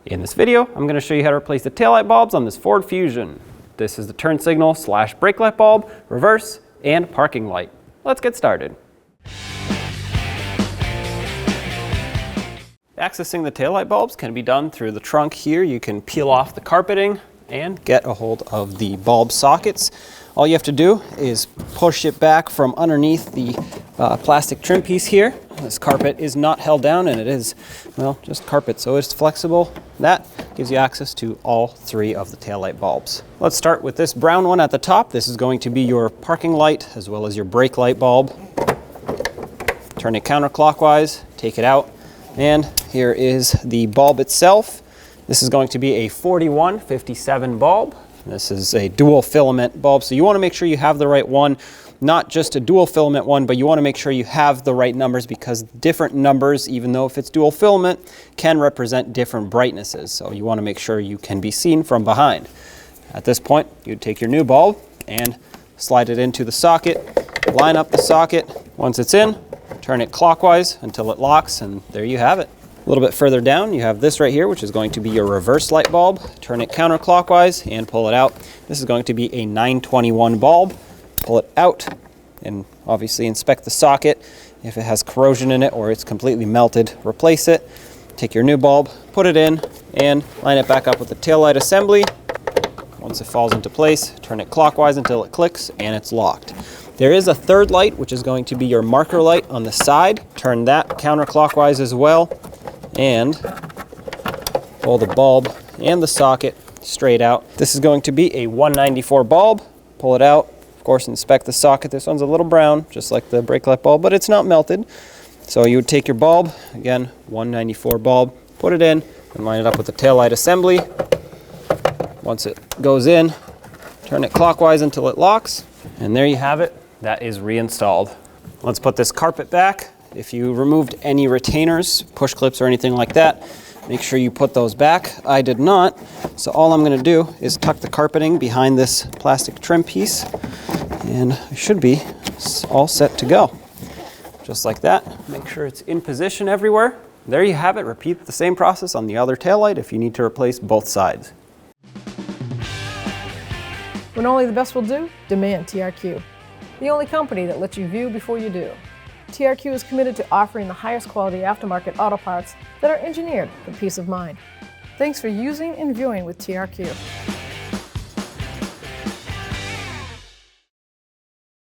In this video, I'm going to show you how to replace the taillight bulbs on this Ford Fusion. This is the turn signal / brake light bulb, reverse, and parking light. Let's get started. Accessing the taillight bulbs can be done through the trunk here. You can peel off the carpeting and get a hold of the bulb sockets. All you have to do is push it back from underneath the plastic trim piece here. This carpet is not held down and it is, well, just carpet, so it's flexible. That gives you access to all three of the taillight bulbs. Let's start with this brown one at the top. This is going to be your parking light as well as your brake light bulb. Turn it counterclockwise, take it out, and here is the bulb itself. This is going to be a 4157 bulb. This is a dual filament bulb, so you want to make sure you have the right one, not just a dual filament one, but you want to make sure you have the right numbers because different numbers, even though if it's dual filament, can represent different brightnesses. So you want to make sure you can be seen from behind. At this point, you'd take your new bulb and slide it into the socket, line up the socket. Once it's in, turn it clockwise until it locks, and there you have it. A little bit further down, you have this right here, which is going to be your reverse light bulb. Turn it counterclockwise and pull it out. This is going to be a 921 bulb. Pull it out and obviously inspect the socket. If it has corrosion in it or it's completely melted, replace it. Take your new bulb, put it in, and line it back up with the taillight assembly. Once it falls into place, turn it clockwise until it clicks and it's locked. There is a third light, which is going to be your marker light on the side. Turn that counterclockwise as well, and pull the bulb and the socket straight out. This is going to be a 194 bulb. Pull it out, of course, inspect the socket. This one's a little brown, just like the brake light bulb, but it's not melted. So you would take your bulb, again, 194 bulb, put it in, and line it up with the taillight assembly. Once it goes in, turn it clockwise until it locks, and there you have it. That is reinstalled. Let's put this carpet back. If you removed any retainers, push clips or anything like that, make sure you put those back. I did not, so all I'm going to do is tuck the carpeting behind this plastic trim piece, and I should be all set to go. Just like that. Make sure it's in position everywhere. There you have it. Repeat the same process on the other taillight if you need to replace both sides. When only the best will do, demand TRQ. The only company that lets you view before you do. TRQ is committed to offering the highest quality aftermarket auto parts that are engineered for peace of mind. Thanks for using and viewing with TRQ.